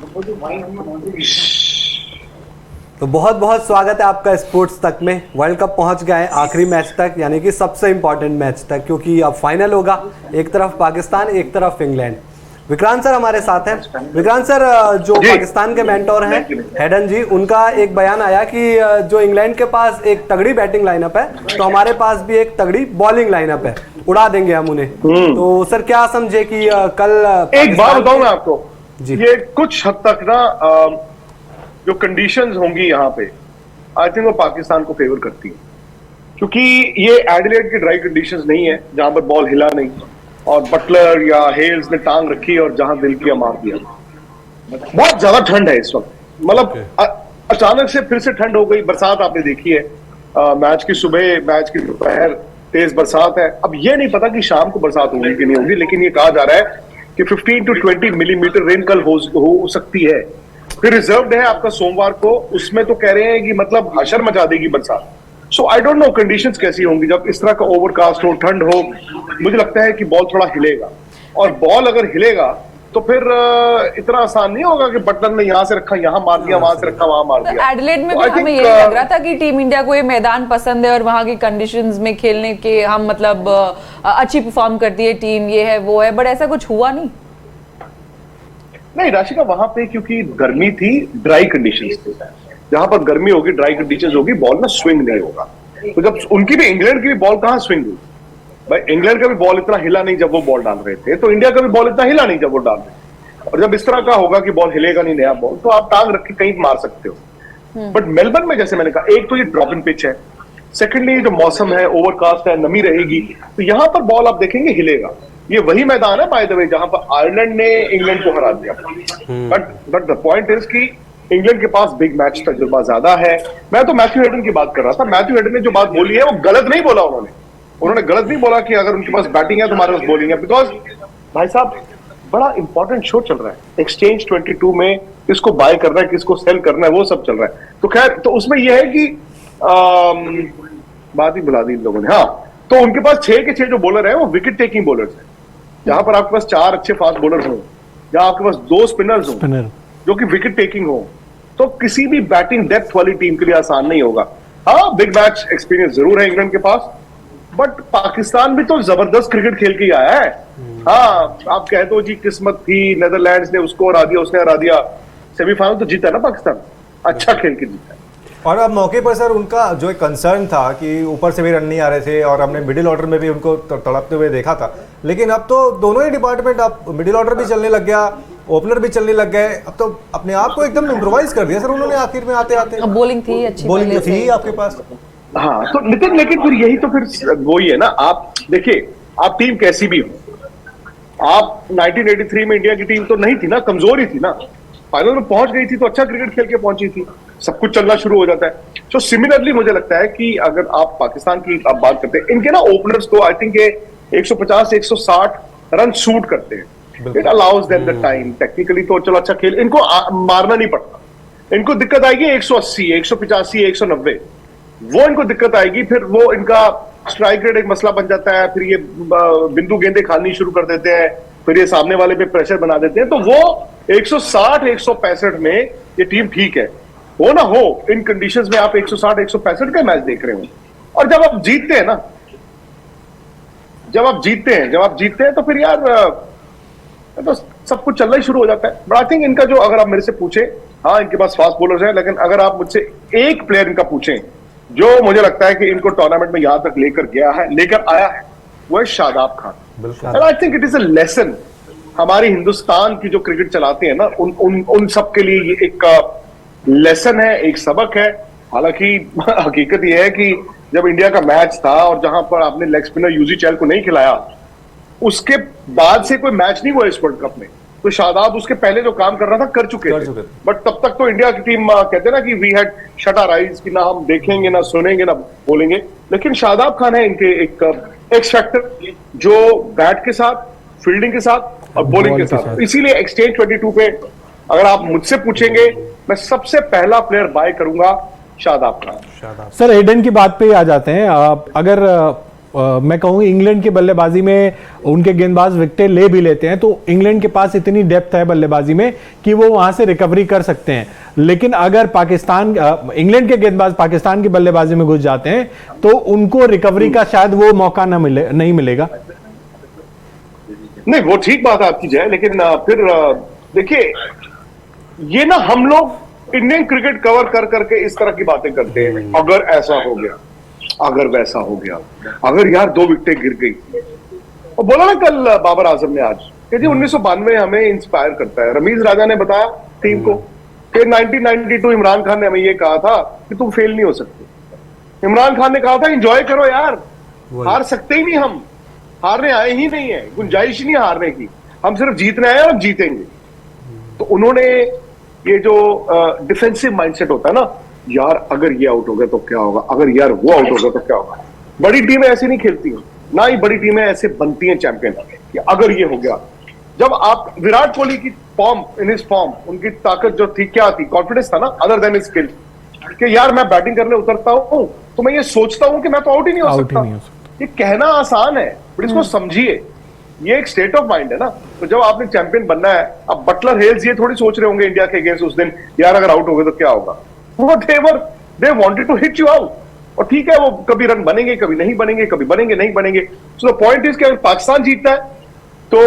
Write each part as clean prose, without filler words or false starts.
तो बहुत बहुत स्वागत है आपका स्पोर्ट्स तक में। वर्ल्ड कप पहुंच गए हैं आखिरी मैच तक, यानी कि सबसे इंपॉर्टेंट मैच तक, क्योंकि अब फाइनल होगा। एक तरफ पाकिस्तान, एक तरफ इंग्लैंड। विक्रांत सर हमारे साथ हैं। विक्रांत सर, जो पाकिस्तान के मेंटोर हैं हेडन जी, उनका एक बयान आया कि जो इंग्लैंड के पास एक तगड़ी बैटिंग लाइनअप है, तो हमारे पास भी एक तगड़ी बॉलिंग लाइनअप है, उड़ा देंगे हम उन्हें। तो सर क्या समझे कि कल एक बात बताऊं मैं आपको जी, ये कुछ हद तक ना जो कंडीशंस होंगी यहाँ पे, आई थिंक वो पाकिस्तान को फेवर करती है, क्योंकि ये एडिलेड की ड्राई कंडीशंस नहीं है जहां पर बॉल हिला नहीं और बटलर या हेल्स ने टांग रखी और जहां दिल किया मार दिया। बहुत ज्यादा ठंड है इस वक्त, मतलब अचानक से फिर से ठंड हो गई। बरसात आपने देखी है, मैच की सुबह, मैच की दोपहर तेज बरसात है। अब ये नहीं पता कि शाम को बरसात होगी कि नहीं होगी, लेकिन ये कहा जा रहा है कि 15 to 20 मिलीमीटर रेन कल हो सकती है। फिर रिजर्व्ड है आपका सोमवार को, उसमें तो कह रहे हैं कि मतलब हशर मचा देगी बरसात। सो आई डोंट नो कंडीशंस कैसी होंगी जब इस तरह का ओवरकास्ट हो, ठंड हो। मुझे लगता है कि बॉल थोड़ा हिलेगा, और बॉल अगर हिलेगा तो फिर इतना आसान नहीं होगा कि बटलर ने यहाँ से रखा यहाँ मार दिया, वहां से रखा वहां मार दिया। तो एडिलेड में भी हमें यही लग रहा था कि टीम इंडिया को ये मैदान पसंद है और वहां की कंडीशंस में खेलने के हम मतलब अच्छी परफॉर्म करती है टीम, ये है वो है, बट ऐसा कुछ हुआ नहीं राशिका। वहां पे क्योंकि गर्मी थी, ड्राई कंडीशंस थी। जहां पर गर्मी होगी, ड्राई कंडीशंस होगी, बॉल में स्विंग नहीं होगा। तो जब उनकी भी, इंग्लैंड की भी बॉल कहां स्विंग हुई भाई, इंग्लैंड का भी बॉल इतना हिला नहीं जब वो बॉल डाल रहे थे, तो इंडिया का भी बॉल इतना हिला नहीं जब वो डाल रहे थे। और जब इस तरह का होगा कि बॉल हिलेगा नहीं, नया बॉल, तो आप टांग रख के कहीं मार सकते हो। बट मेलबर्न में जैसे मैंने कहा, एक तो ये ड्रॉप इन पिच है, सेकेंडली जो मौसम है, ओवरकास्ट है, नमी रहेगी, तो यहां पर बॉल आप देखेंगे हिलेगा। ये वही मैदान है बाय द वे जहां पर आयरलैंड ने इंग्लैंड को हरा दिया। बट द पॉइंट इज कि इंग्लैंड के पास बिग मैच तजुर्बा ज्यादा है। मैं तो मैथ्यू हेडन की बात कर रहा था। मैथ्यू हेडन ने जो बात बोली है वो गलत नहीं बोला। उन्होंने गलत नहीं बोला कि अगर उनके पास बैटिंग है तो हमारे पास बॉलिंग है, बिकॉज भाई साहब बड़ा इंपॉर्टेंट शो चल रहा है। एक्सचेंज 22 में किसको बाय करना है, किसको सेल करना है, वो सब चल रहा है। तो खैर, तो उसमें यह है कि बात ही बुला दी इन लोगों ने। हाँ, तो उनके पास 6 के 6 जो बॉलर है वो विकेट टेकिंग बॉलर्स है। जहां पर आपके पास 4 अच्छे फास्ट बॉलर्स हो, जहां आपके पास 2 स्पिनर्स हो जो कि विकेट टेकिंग हो, तो किसी भी बैटिंग डेप्थ वाली टीम के लिए आसान नहीं होगा। हाँ, बिग मैच एक्सपीरियंस जरूर है इंग्लैंड के पास, बट पाकिस्तान भी तो जबरदस्त क्रिकेट खेल के आया है। हाँ, आप कह दो जी किस्मत थी, नेदरलैंड्स ने उसको हरा दिया, उसने हरा दिया, सेमीफाइनल तो जीता ना पाकिस्तान, अच्छा खेल के जीता। और अब मौके पर सर उनका जो एक कंसर्न था कि ऊपर से भी रन नहीं आ रहे थे, और हमने मिडिल ऑर्डर में भी उनको तड़पते हुए देखा था, लेकिन अब तो दोनों ही डिपार्टमेंट, अब मिडिल ऑर्डर भी चलने लग गया, ओपनर भी चलने लग गए। अब तो अपने आप को एकदम इम्प्रोवाइज कर दिया सर उन्होंने आखिर में आते आते। बॉलिंग थी अच्छी, बॉलिंग तो थी आपके पास। हाँ, तो नितिन, लेकिन फिर यही तो फिर वही है ना। आप देखिए, आप टीम कैसी भी हो, आप 1983 में इंडिया की टीम तो नहीं थी ना, कमजोर ही थी ना। फाइनल में पहुंच गई थी तो अच्छा क्रिकेट खेल के पहुंची थी, सब कुछ चलना शुरू हो जाता है। तो सिमिलरली मुझे लगता है कि अगर आप पाकिस्तान की आप बात करते हैं, इनके ना ओपनर्स को आई थिंक 150 से 160 रन शूट करते हैं। It allows them the time. Technically तो चलो अच्छा खेल, इनको मारना नहीं पड़ता। इनको दिक्कत आएगी 180, 185, 190, वो इनको दिक्कत आएगी। फिर वो इनका स्ट्राइक रेट एक मसला बन जाता है। फिर ये बिंदु गेंदें खानी शुरू कर देते हैं, फिर ये सामने वाले पे प्रेशर बना देते हैं। तो वो 160, 165 में ये टीम ठीक है। हो ना हो, इन कंडीशंस में आप 160, 165 का मैच देख रहे हो, और जब आप जीतते हैं ना, जब आप जीतते हैं तो फिर यार तो सब कुछ चलना ही शुरू हो जाता है। बट आई थिंक इनका जो, अगर आप मेरे से पूछे, हाँ इनके पास फास्ट बॉलर्स हैं, लेकिन अगर आप मुझसे एक प्लेयर इनका पूछें जो मुझे लगता है कि इनको टूर्नामेंट में यहां तक लेकर आया है, वो है Shadab Khan. And I think it is a lesson. हमारी हिंदुस्तान की जो क्रिकेट चलाते हैं ना, उन सब के लिए ये एक लेसन है, एक सबक है। हालांकि हकीकत यह है कि जब इंडिया का मैच था और जहां पर आपने लेग स्पिनर यूजी चहल को नहीं खिलाया, उसके बाद से कोई मैच नहीं हुआ इस वर्ल्ड कप में। तो शादाब उसके पहले जो काम कर रहा था कर चुके थे। बट तब तक तो इंडिया की टीम कहते हैं ना कि we had shut our eyes, कि ना हम देखेंगे, ना सुनेंगे, ना बोलेंगे। लेकिन शादाब खान है इनके एक एक्स फैक्टर, जो बैट के साथ, फील्डिंग के साथ और बॉलिंग के साथ। इसीलिए एक्सचेंज 22 पे अगर आप मुझसे पूछेंगे, मैं सबसे पहला प्लेयर बाय करूंगा शादाब खान। सर हेडन की बात पे ही आ जाते हैं। अगर मैं कहूँ इंग्लैंड की बल्लेबाजी में उनके गेंदबाज विकेटें ले भी लेते हैं, तो इंग्लैंड के पास इतनी डेप्थ है बल्लेबाजी में कि वो वहां से रिकवरी कर सकते हैं। लेकिन अगर पाकिस्तान इंग्लैंड के गेंदबाज पाकिस्तान की बल्लेबाजी में घुस जाते हैं तो उनको रिकवरी का शायद वो मौका नहीं मिलेगा। नहीं, वो ठीक बात है आपकी जय, लेकिन फिर देखिए, ये ना हम लोग इंडियन क्रिकेट कवर कर करके इस तरह की बातें करते हैं, अगर ऐसा हो गया, अगर वैसा हो गया, अगर यार 2 विकेटें गिर गई। और बोला ना कल बाबर आजम ने आज कि जी 1992 हमें इंस्पायर करता है। रमीज राजा ने बताया टीम को कि 1992 इमरान खान ने हमें ये कहा था कि तुम फेल नहीं हो सकते। इमरान खान ने कहा था एंजॉय करो यार, हार सकते ही नहीं, हम हारने आए ही नहीं है, गुंजाइश ही नहीं हारने की, हम सिर्फ जीतने आए और जीतेंगे। तो उन्होंने ये जो डिफेंसिव माइंडसेट होता है ना, यार अगर ये आउट हो गया तो क्या होगा, अगर यार वो आउट हो गया तो क्या होगा। बड़ी टीमें ऐसी नहीं खेलती हैं, ना ही बड़ी टीमें ऐसे बनती हैं चैंपियन कि अगर ये हो गया। जब आप विराट कोहली की फॉर्म, इन हिज फॉर्म, उनकी ताकत जो थी, क्या थी, कॉन्फिडेंस था ना, अदर देन स्किल, कि यार मैं बैटिंग करने उतरता हूं तो मैं ये सोचता हूं कि मैं तो आउट ही नहीं हो सकता। ये कहना आसान है, पर इसको समझिए, ये एक स्टेट ऑफ माइंड है ना। तो जब आपने चैंपियन बनना है, अब बटलर हेल्स ये थोड़ी सोच रहे होंगे इंडिया के अगेंस्ट उस दिन, यार अगर आउट हो गए तो क्या होगा। वो they wanted to hit you out. और ठीक है, वो कभी रन बनेंगे, कभी नहीं बनेंगे, कभी बनेंगे नहीं बनेंगे। सो द पॉइंट इज कि अगर पाकिस्तान जीतता है तो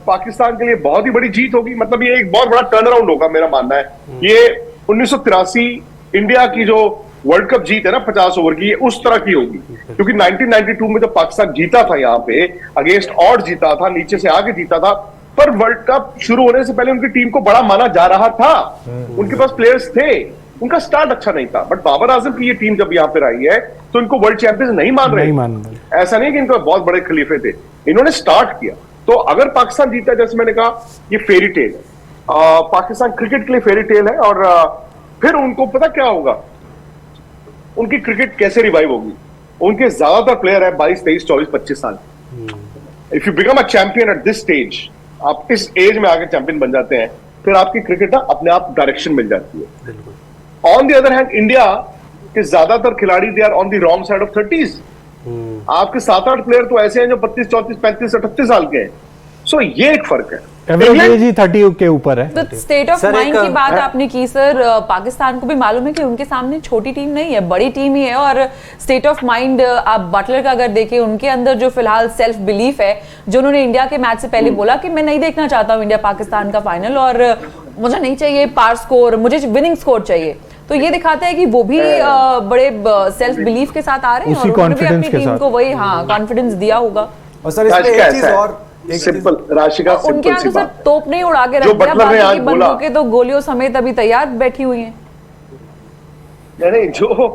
पाकिस्तान के लिए बहुत ही बड़ी जीत होगी। मतलब ये एक बहुत बड़ा टर्न अराउंड होगा, मेरा मानना है। ये 1983 इंडिया की जो वर्ल्ड कप जीत है ना 50 ओवर की, ये उस तरह की होगी। क्योंकि 1992 में जब पाकिस्तान जीता था यहाँ पे, अगेंस्ट ऑड जीता था, नीचे से आगे जीता था, पर वर्ल्ड कप शुरू होने से पहले उनकी टीम को बड़ा माना जा रहा था। उनके पास प्लेयर्स थे, उनका स्टार्ट अच्छा नहीं था। बट बाबर आजम की ये टीम जब यहाँ पे आई है तो इनको वर्ल्ड चैंपियंस नहीं मान रहे। ऐसा नहीं कि इनको बहुत बड़े खलीफे थे, इन्होंने स्टार्ट किया। तो अगर पाकिस्तान जीता, जैसे मैंने कहा, ये फेरी टेल है, पाकिस्तान क्रिकेट के लिए फेरी टेल है। और फिर उनको पता क्या होगा, उनकी क्रिकेट कैसे रिवाइव होगी। उनके ज्यादातर प्लेयर है 22, 23, 24, 25 साल। If you become a champion at this stage, आप इस एज में आके चैंपियन बन जाते हैं, फिर आपकी क्रिकेट ना अपने आप डायरेक्शन मिल जाती है। On the other hand, India के ज्यादातर खिलाड़ी they are on the wrong side of 30s। आपके 7-8 प्लेयर तो ऐसे हैं जो 32, 34, 35, 38 साल के हैं। सो ये एक फर्क है। एवरेज ही 30 के ऊपर है। तो स्टेट ऑफ माइंड की बात आपने की सर, पाकिस्तान को भी मालूम है कि उनके सामने छोटी टीम नहीं है, बड़ी टीम ही है। और स्टेट ऑफ माइंड आप बटलर का अगर देखें, उनके अंदर जो फिलहाल सेल्फ बिलीफ है, जो उन्होंने इंडिया के मैच से पहले बोला कि मैं नहीं देखना चाहता हूं इंडिया पाकिस्तान का फाइनल, और मुझे नहीं चाहिए पार स्कोर, मुझे विनिंग स्कोर चाहिए। तो ये दिखाता है कि वो भी बड़े सेल्फ बिलीफ के साथ आ रहे हैं, और उन्होंने भी अपनी टीम को वही कॉन्फिडेंस दिया होगा। और सर इसमें एक चीज और सिंपल, राशिका उनके आगे सर तोप नहीं उड़ा के जो बटलर ने आज बोला, बंदूकें तो गोलियों समेत अभी तैयार बैठी हुई हैं। नहीं, जो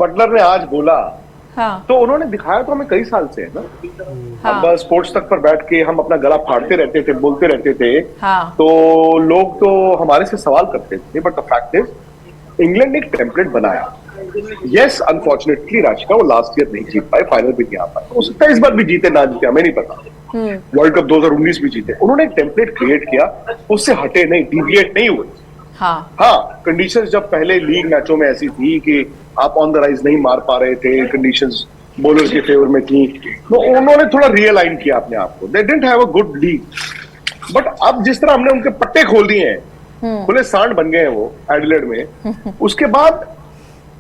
बटलर ने आज बोला, हाँ। तो उन्होंने दिखाया तो हमें कई साल से है ना। हाँ। अब स्पोर्ट्स तक पर बैठ के हम अपना गला फाड़ते रहते थे, बोलते रहते थे। हाँ। तो लोग तो हमारे से सवाल करते थे, but the fact is England ने एक टेम्पलेट बनाया। यस, अनफॉर्चुनेटली राशिका वो लास्ट ईयर नहीं जीत पाए, फाइनल भी नहीं आ पाए। हो सकता है इस बार भी जीते ना जीते, हमें नहीं पता। वर्ल्ड कप 2019 भी जीते। उन्होंने एक टेम्पलेट क्रिएट किया, उससे हटे नहीं, डिविएट नहीं हुए। हाँ, कंडीशंस जब पहले लीग मैचों में ऐसी थी कि आप ऑन द राइज नहीं मार पा रहे थे, कंडीशंस बॉलर के फेवर में थी, तो उन्होंने थोड़ा रियलाइन किया अपने आप को। They didn't have a good league. But अब जिस तरह हमने उनके पट्टे खोल दिए हैं, खुले सांड बन गए हैं वो एडिलेड में, उसके बाद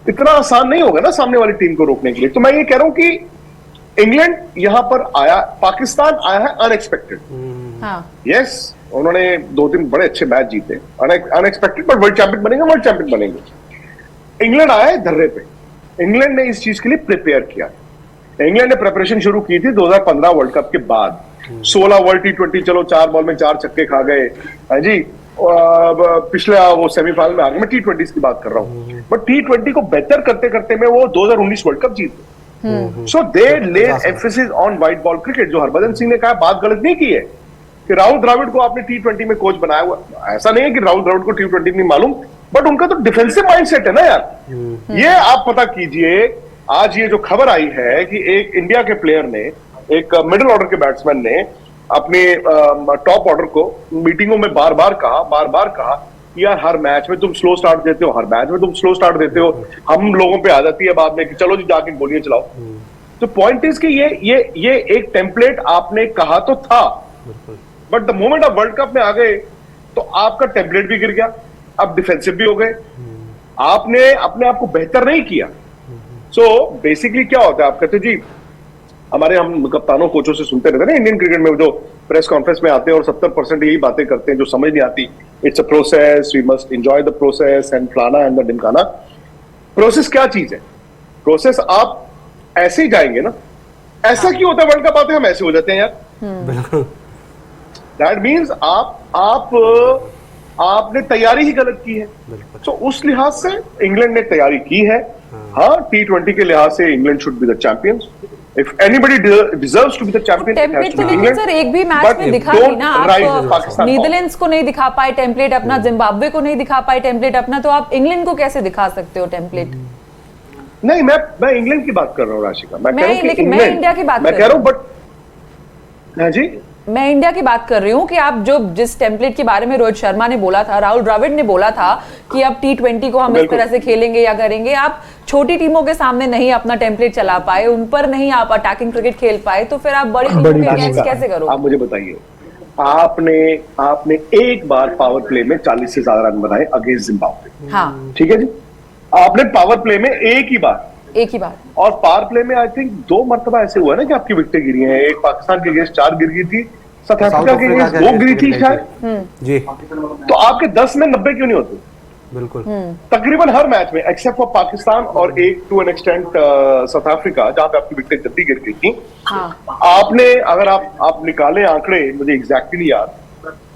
इतना आसान नहीं होगा ना सामने वाली टीम को रोकने के लिए। तो मैं ये कह रहा हूं कि इंग्लैंड यहां पर आया, पाकिस्तान आया है अनएक्सपेक्टेड। यस, उन्होंने 2-3 बड़े अच्छे मैच जीते, अनएक्सपेक्टेड, बट वर्ल्ड चैंपियन बनेंगे, वर्ल्ड चैंपियन बनेंगे। इंग्लैंड आया है धर्रे पे, इंग्लैंड ने इस चीज के लिए प्रिपेयर किया। इंग्लैंड ने प्रिपरेशन शुरू की थी 2015 वर्ल्ड कप के बाद। 16 वर्ल्ड T20, चलो 4 बॉल में 4 छक्के खा गए, हाँ जी। पिछले वो सेमीफाइनल में आ गए। मैं T20 की बात कर रहा हूँ, बट T20 को बेहतर करते करते में वो 2019 वर्ल्ड कप जीते। So they laid emphasis on white ball cricket. जो हरभजन सिंह ने कहा, बात गलत नहीं की है कि राहुल द्रविड़ को आपने T20 में कोच बनाया हुआ। ऐसा नहीं है कि राहुल द्रविड़ को T20 नहीं मालूम, बट उनका तो डिफेंसिव माइंडसेट है ना यार। ये आप पता कीजिए, आज ये जो खबर आई है कि एक इंडिया के प्लेयर ने, एक मिडिल ऑर्डर के बैट्समैन ने अपने टॉप ऑर्डर को मीटिंगों में बार बार कहा कि यार हर मैच में तुम स्लो स्टार्ट देते हो, हर मैच में तुम स्लो स्टार्ट देते हो, हम लोगों पे आ जाती है बाद में कि चलो जी जाके गोलियां चलाओ। तो पॉइंट इज कि ये एक टेम्पलेट आपने कहा तो था, बट द मोमेंट आप वर्ल्ड कप में आ गए तो आपका टेम्पलेट भी गिर गया, आप डिफेंसिव भी हो गए, आपने अपने आप को बेहतर नहीं किया। सो बेसिकली क्या होता है, आप कहते जी हमारे, हम कप्तानों कोचों से सुनते रहते हैं ना इंडियन क्रिकेट में, जो प्रेस कॉन्फ्रेंस में आते हैं और 70% यही बातें करते हैं जो समझ नहीं आती। It's a process, we must enjoy the process and फलाना एंड द ढिमकाना। प्रोसेस क्या चीज है? प्रोसेस आप ऐसे ही जाएंगे ना, ऐसा क्यों होता है वर्ल्ड कप आते हम ऐसे हो जाते हैं यार। दैट मीन्स आपने तैयारी ही गलत की है। तो उस लिहाज से इंग्लैंड ने तैयारी की है। हाँ, T20 के लिहाज से England should be the champions. If anybody deserves to be the champion, it has template to तो be लेकिन England. सर एक भी मैच But में दिखा don't नहीं ना, write आप Pakistan नीदरलैंड्स को नहीं दिखा पाए टेम्पलेट अपना, जिम्बाब्वे को नहीं दिखा पाए टेम्पलेट अपना, तो आप इंग्लैंड को कैसे दिखा सकते हो टेम्पलेट? नहीं, मैं इंग्लैंड की बात कर रहा हूँ राशिका। मैं कह रहा हूँ कि लेकिन मैं इंग्लैंड, इंडिया की बात मैं कर कह रही रहा हूँ, बट हाँ जी, मैं इंडिया की बात कर रही हूँ कि आप जो जिस टेम्पलेट के बारे में रोहित शर्मा ने बोला था, राहुल द्रविड़ ने बोला था कि अब T20 को हम इस तरह से खेलेंगे या करेंगे, आप छोटी टीमों के सामने नहीं अपना टेम्पलेट चला पाए, उन पर नहीं आप अटैकिंग क्रिकेट खेल पाए, तो फिर आप बड़ी टीमों के अगेंस्ट कैसे करोगे? आप मुझे बताइए, आपने एक बार पावर प्ले में 40 से ज्यादा रन बनाए अगेंस्ट जिम्बाब्वे। हाँ, ठीक है जी, आपने पावर प्ले में एक ही बार, और पावर प्ले में आई थिंक 2 मरतबा ऐसे हुआ ना कि आपकी विकेटें गिरी हैं। एक पाकिस्तान के अगेंस्ट 4 गिर गई थी, साउथ अफ्रीका के अगेंस्ट 2 गिरी थी शायद जी। तो आपके 10 में 90 क्यों नहीं होते? बिल्कुल। तकरीबन हर मैच में एक्सेप्ट फॉर पाकिस्तान और एक to an extent South Africa, जहां पे आपकी विकेटें जल्दी गिर गई थी। आपने, अगर आप निकालें आंकड़े, मुझे एग्जैक्टली नहीं याद,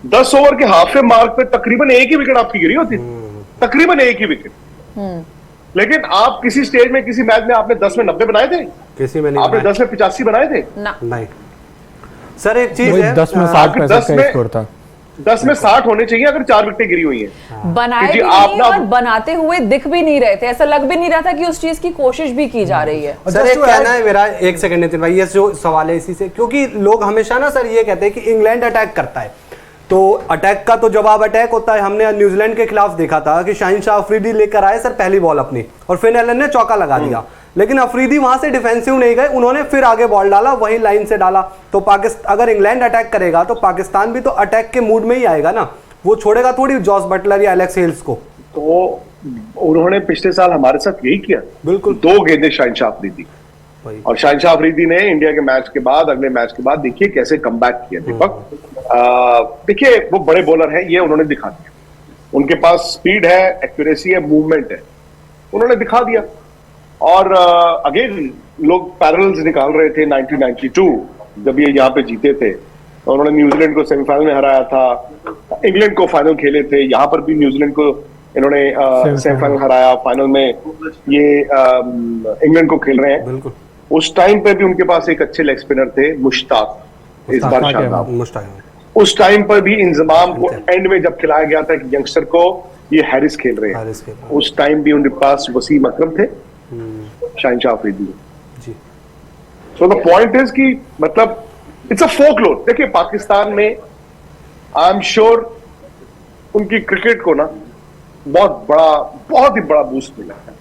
10 ओवर के हाफ मार्क पे तकरीबन एक ही विकेट आपकी गिरी होती, तकरीबन एक ही विकेट। लेकिन आप किसी स्टेज में, किसी मैच में आपने 10 में 90 बनाए थे? किसी में नहीं आपने बनाए। 10 में 85 बनाए थे? नहीं सर, एक चीज है, 10 में 60 का स्कोर था। 10 में 60 होने चाहिए अगर 4 विकेटें गिरी हुई हैं। बनाए भी आप नहीं ना, और बनाते हुए दिख भी नहीं रहे थे, ऐसा लग भी नहीं रहा था कि उस चीज की कोशिश भी की जा रही है। सर एक कहना है मेरा, एक सेकंड नितिन भाई, ये जो सवाल है इसी से, क्योंकि लोग हमेशा ना सर ये कहते हैं कि इंग्लैंड अटैक करता है, तो अटैक का तो जवाब अटैक होता है। हमने न्यूजीलैंड के खिलाफ देखा था कि शाहीन शाह अफरीदी लेकर आए सर पहली बॉल अपनी, और फिन एलन ने चौका लगा दिया, लेकिन अफरीदी वहां से डिफेंसिव नहीं गए, उन्होंने फिर आगे बॉल डाला, वही लाइन से डाला। तो पाकिस्तान, अगर इंग्लैंड अटैक करेगा तो पाकिस्तान भी तो अटैक के मूड में ही आएगा ना, वो छोड़ेगा थोड़ी जॉस बटलर या एलेक्स हेल्स को। तो उन्होंने पिछले साल हमारे साथ यही किया, बिल्कुल। 2 गेंदें शाहीन शाह अफरीदी, और शाहीन शाह अफरीदी ने इंडिया के मैच के बाद, अगले मैच के बाद देखिए कैसे कमबैक किया। दीपक, देखिए वो बड़े बॉलर हैं, ये उन्होंने दिखा दिया, उनके पास स्पीड है, एक्यूरेसी है, मूवमेंट है, उन्होंने दिखा दिया। और अगेन लोग पैरेलल्स निकाल रहे थे 1992 जब ये यहाँ पे जीते थे, तो उन्होंने न्यूजीलैंड को सेमीफाइनल में हराया था, इंग्लैंड को फाइनल खेले थे, यहाँ पर भी न्यूजीलैंड को इन्होंने सेमीफाइनल हराया, फाइनल में ये इंग्लैंड को खेल रहे हैं। बिल्कुल। उस टाइम पे भी उनके पास एक अच्छे लेग स्पिनर थे, मुश्ताक, इस बार शानदार। उस टाइम पर भी इंजमाम को एंड में जब खिलाया गया था कि यंगस्टर को, ये हैरिस खेल रहे हैं, उस टाइम भी उनके पास वसीम अकरम थे, Shaheen Shah Afridi. So the point is कि मतलब इट्स अ फोकलोर। देखिए पाकिस्तान में आई एम श्योर उनकी क्रिकेट को ना बहुत ही बड़ा बूस्ट मिला है,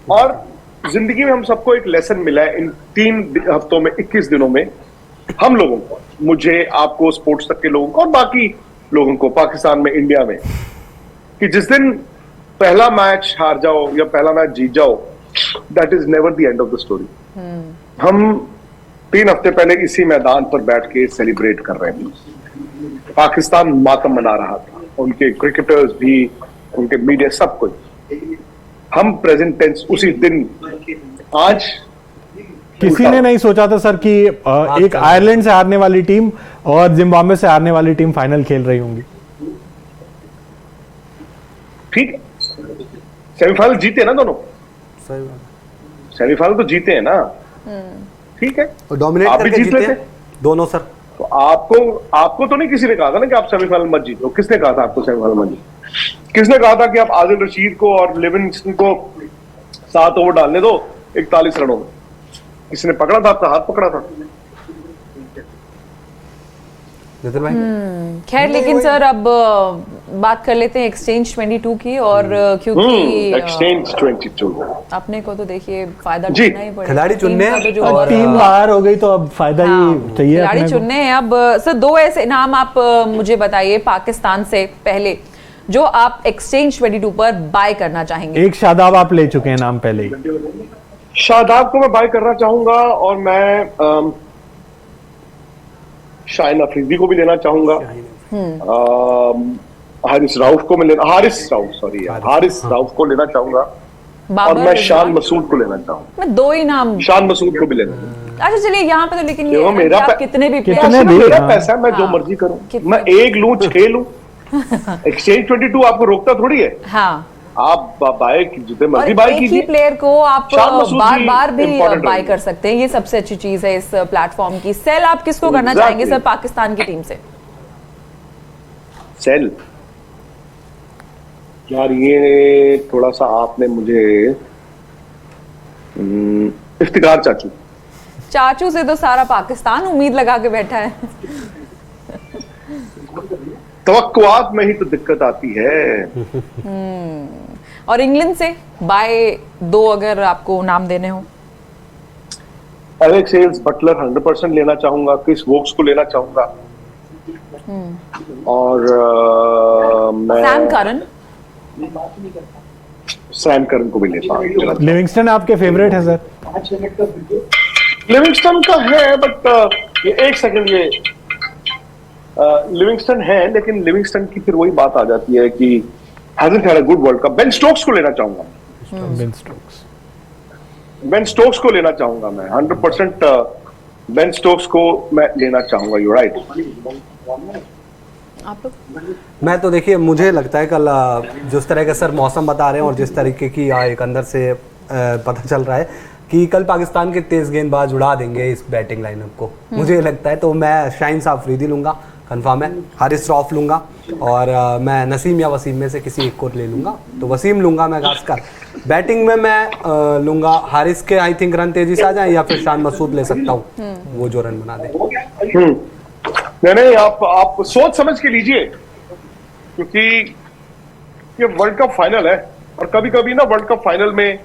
और जिंदगी में हम सबको एक लेसन मिला है इन 3 हफ्तों में, 21 दिनों में, हम लोगों को, मुझे, आपको, स्पोर्ट्स तक के लोगों को, और बाकी लोगों को पाकिस्तान में, इंडिया में, कि जिस दिन पहला मैच हार जाओ या पहला मैच जीत जाओ, that is never the end of the story. हम 3 हफ्ते पहले इसी मैदान पर बैठ के सेलिब्रेट कर रहे थे, पाकिस्तान मातम मना रहा था, उनके क्रिकेटर्स भी, उनके मीडिया, सब कुछ। हम प्रेजेंट टेंस उसी दिन, आज किसी ने नहीं सोचा था सर कि एक आयरलैंड से हारने वाली टीम और जिम्बाब्वे से हारने वाली टीम फाइनल खेल रही होंगी। ठीक है, सेमीफाइनल जीते ना दोनों, सेमीफाइनल तो जीते हैं ना, ठीक है, और डोमिनेट आप भी करके जीत जीते लेते दोनों सर। तो आपको तो नहीं किसी ने कहा था ना कि आप सेमीफाइनल मत जीतो। किसने कहा था आपको सेमीफाइनल मत जीतो? किसने कहा था कि आप आदिल रशीद को और लिविंगस्टन को 7 ओवर डालने दो 41 रनों में? किसने पकड़ा था? आपका हाथ पकड़ा था। नितिन भाई। खैर लेकिन सर अब बात कर लेते हैं एक्सचेंज 22 की और क्योंकि एक्सचेंज 22 अपने को तो देखिए फायदा जी, ढूंढना ही पड़ेगा। खिलाड़ी टीम चुनने का हैं तो जो और टीम बाहर हो गई तो अब फायदा हाँ, ही चाहिए खिलाड़ी अपने को। चुनने हैं। अब सर दो ऐसे नाम आप मुझे बताइए पाकिस्तान से पहले जो आप एक्सचेंज 22 पर बाय करना चाहेंगे। एक शादाब आप ले चुके हैं नाम पहले ही। शादाब को मैं बाय करना चाहूंगा और मैं शाहिन अफरीदी को भी लेना चाहूंगा। हारिस राउफ को मैं लेना हारिस राउफ को लेना चाहूंगा और बाबर मैं शान रिजवान? मसूद को लेना चाहूंगा। मैं दो ही नाम। शान मसूद को भी लेना। अच्छा चलिए यहाँ पे तो लेकिन ये देखो, है ना मेरा कि आप कितने भी कितने player- भी- मेरा हाँ। पैसा है, मैं जो हाँ। मर्जी करूं। कितने- मैं एक लूं 6 लूं। एक्सचेंज 22 आपको रोकता थोड़ी है। हाँ आप बाय जितने और मर्जी बाय एक ही कीजिए। प्लेयर को आप शान मसूद बार भी बार भी important बाय रहेंगे। कर सकते हैं। ये सबसे अच्छी चीज है इस प्लेटफॉर्म की। सेल आप किसको करना Exactly. चाहेंगे सर पाकिस्तान की टीम से? सेल यार ये थोड़ा सा आपने मुझे इफ्तिकार चाचू चाचू से तो सारा पाकिस्तान उम्मीद लगा के बैठा है। तवक्कुआत में ही तो दिक्कत आती है। और इंग्लैंड से बाय दो अगर आपको नाम देने हो। एलेक्स हेल्स बटलर 100% लेना चाहूंगा। क्रिस वोक्स को लेना चाहूंगा और मैं सैम करन को भी लेना चाहूंगा। लिविंगस्टन आपके फेवरेट है सर? लिविंगस्टन का है बट ये एक सेकंड ये लिविंगस्टन है लेकिन लिविंगस्टन की फिर वही बात आ जाती है कि hasn't had a good world cup. Ben Stokes को लेना चाहूंगा। Ben Stokes. बेन स्टोक्स को लेना चाहूंगा मैं 100% बेन स्टोक्स को मैं लेना चाहूंगा। You right. आप लोग मैं तो देखिए मुझे लगता है कल जिस तरह का सर मौसम बता रहे हैं और जिस तरीके की एक अंदर से पता चल रहा है कि कल पाकिस्तान के तेज गेंदबाज उड़ा देंगे इस बैटिंग लाइनअप को। मुझे लगता है तो मैं शाहिन अफरीदी लूंगा, कंफर्म है। हारिस रऊफ लूंगा और मैं नसीम या वसीम में से किसी एक को ले लूंगा। तो वसीम लूंगा मैं खासकर। बैटिंग में मैं लूंगा हारिस के। आई थिंक रन तेजी से आ जाए या फिर शान मसूद ले सकता हूँ वो जो रन बना दे। नहीं आप सोच समझ के लीजिए क्योंकि ये वर्ल्ड कप फाइनल है और कभी कभी ना वर्ल्ड कप फाइनल में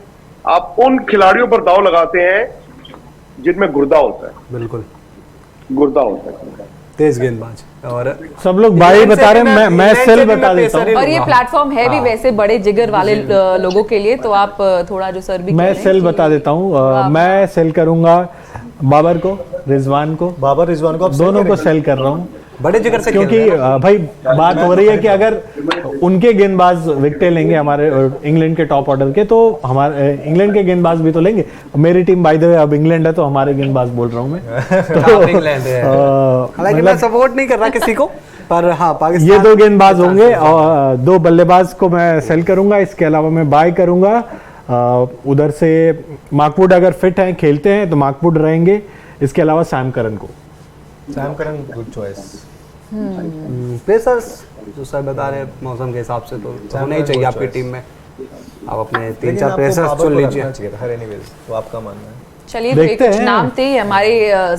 आप उन खिलाड़ियों पर दाव लगाते हैं जिनमें गुर्दा होता है। बिल्कुल गुर्दा होता है तेज गेंदबाज। और सब लोग बाई बता रहे हैं, मैं सेल बता देता हूँ। और ये प्लेटफॉर्म है भी वैसे बड़े जिगर वाले लोगों के लिए, तो आप थोड़ा जो सर भी मैं सेल बता देता हूँ। मैं सेल करूंगा बाबर को, रिजवान को। बाबर रिजवान को आप दोनों को सेल कर रहा हूँ बड़े जिगर से क्योंकि भाई बात हो रही है कि अगर उनके गेंदबाज विकेटें लेंगे हमारे इंग्लैंड के टॉप ऑर्डर के, तो हमारे इंग्लैंड के गेंदबाज भी तो लेंगे। मेरी टीम बाय द वे अब इंग्लैंड है तो हमारे गेंदबाज बोल रहा हूँ मैं। तो इंग्लैंड है। हालांकि मैं सपोर्ट नहीं कर रहा किसी को, पर हाँ पाकिस्तान ये दो गेंदबाज होंगे और दो बल्लेबाज को मैं सेल करूंगा। इसके अलावा मैं बाय करूंगा उधर से माकवुड अगर फिट हैं खेलते हैं तो माकवुड रहेंगे। इसके अलावा सैम करन को। Sam Curran good choice. Pacers जो सर बता रहे हैं मौसम के हिसाब से तो होना ही चाहिए आपकी टीम में। आप अपने 3-4 पेसर्स चुन लीजिए। तो आपका मानना है? चलिए तो देखते कुछ हैं। नाम थे हमारे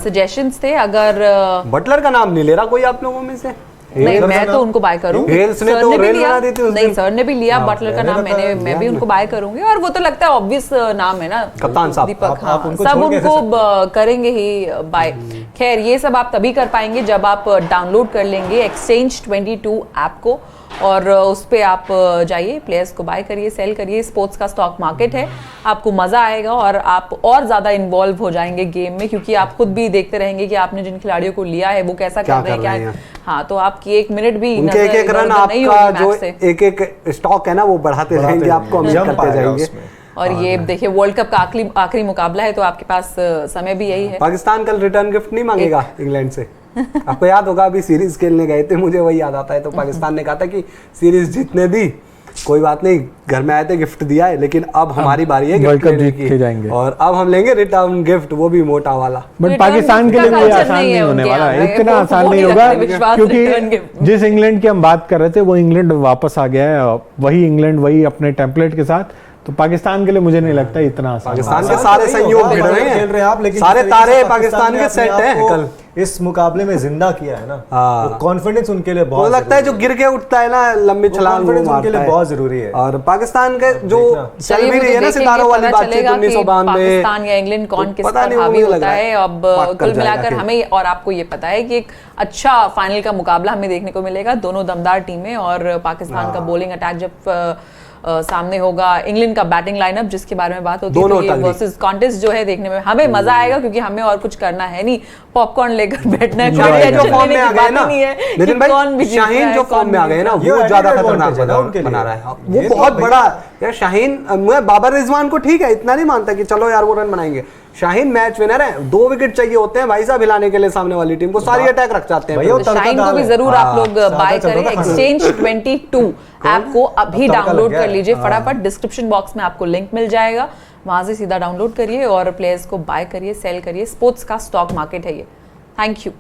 सजेशंस थे। अगर बटलर का नाम नहीं ले रहा कोई आप लोगों में से? नहीं मैं तो उनको बाय करूंगी। हेल्स ने सर तो भी रेल लिया। बना दी थी उस नहीं दिन। सर ने भी लिया बटलर का नाम। मैं भी उनको बाय करूंगी और वो तो लगता है ऑब्वियस नाम है ना कप्तान साहब। दीपक। हाँ आप उनको सब छोड़ कैसे उनको करेंगे ही बाय। खैर ये सब आप तभी कर पाएंगे जब आप डाउनलोड कर लेंगे एक्सचेंज 22 ऐप को और उस पे आप जाइए, प्लेयर्स को बाय करिए, सेल करिए। स्पोर्ट्स का स्टॉक मार्केट है, आपको मजा आएगा और आप और ज्यादा इन्वॉल्व हो जाएंगे गेम में, क्योंकि आप खुद भी देखते रहेंगे कि आपने जिन खिलाड़ियों को लिया है वो कैसा कर रहे हैं क्या। हाँ तो आपकी एक मिनट भी उनके एक एक रन नहीं आपका होगी जो मैच से। एक एक स्टॉक है ना वो बढ़ाते जाएंगे, आपको अमीर करते जाएंगे। और ये देखिए वर्ल्ड कप का आखिरी मुकाबला है तो आपके पास समय भी यही है। पाकिस्तान कल रिटर्न गिफ्ट नहीं मांगेगा इंग्लैंड से। आपको याद होगा अभी सीरीज खेलने गए थे, मुझे वही याद आता है। तो पाकिस्तान ने कहा था कि सीरीज जीतने दी, कोई बात नहीं, घर में आए थे गिफ्ट दिया है, लेकिन अब हमारी बारी है वर्ल्ड गिफ्ट कप लेने जीत के जाएंगे। की और अब हम लेंगे रिटर्न गिफ्ट, वो भी मोटा वाला। बट Return पाकिस्तान के का लिए कोई culture आसान नहीं है नहीं होने उनके वाला यहाँ है, पे। इतना वो आसान नहीं नहीं होगा रखते विश्वास return क्योंकि gift। जिस इंग्लैंड की हम बात कर रहे थे वो इंग्लैंड वापस आ गया है। वही इंग्लैंड वही अपने टेम्पलेट के साथ तो पाकिस्तान के लिए मुझे नहीं लगता इतना आसान पाकिस्तान के सारे संयोग भिड़ रहे खेल रहे हैं आप, हैं, लेकिन सारे जिस तरीके तारे से पाकिस्तान ने के अपने सेट आप हैं को कल। इस मुकाबले में जिंदा किया है ना, हाँ। वो कॉन्फिडेंस उनके लिए वो बहुत लगता है जो गिर के उठता है ना लंबी छलांग वो confidence उनके लिए मारता है। बहुत जरूरी है। और पाकिस्तान के जो चल चलिए भी वो रही तो है ना देखेंगे, सितारों वाली पता बातचीत चलेगा कि 1992 पाकिस्तान या इंग्लैंड कौन किस पता पर नहीं, वो हावी मुझे लग होता रहा है। है अब पाक कर कुल जाएगा मिलाकर खेल। हमें और आपको ये पता है कि एक अच्छा फाइनल का मुकाबला हमें देखने को मिलेगा। दोनों दमदार टीमें और पाकिस्तान का बॉलिंग अटैक जब सामने होगा, इंग्लैंड का बैटिंग लाइनअप जिसके बारे में बात होती है, दोनों तो ये तगड़ी। वर्सेस कॉन्टेस्ट जो है देखने में हमें मजा आएगा, क्योंकि हमें और कुछ करना है नहीं, पॉपकॉर्न लेकर बैठना है, कोई शाहीन जो टेंशन फॉर्म में लेने आ की गए बात ना, ही नहीं है नितिन कि कौन भी भाई जीत रहा शाहीन है, जो कौन फॉर्म में आ नहीं गए ना ये वो ज्यादा added खतरनाक advantage है ना उनके बना लिए। रहा है। ये वो तो बहुत भाई- बड़ा यार शाहीन, मैं बाबर रिजवान को ठीक है इतना नहीं मानता कि चलो यार वो रन बनाएंगे, शाहीन मैच विनर है, 2 विकेट चाहिए होते हैं भाई साहब हिलाने के लिए सामने वाली टीम को, सारी अटैक रख जाते हैं भैया फिर। वो तड़का शाहीन को दाल भी है। जरूर आप लोग सादा बाय चल रहा करें। था खाना। एक्सचेंज 22 ऐप को अभी अब तड़का डाउनलोड लग गया कर है। लीजिए फटाफट, डिस्क्रिप्शन बॉक्स में आपको लिंक मिल जाएगा, वहां से सीधा डाउनलोड करिए और प्लेयर्स को बाय करिए, सेल करिए। स्पोर्ट्स का स्टॉक मार्केट है ये। Thank you.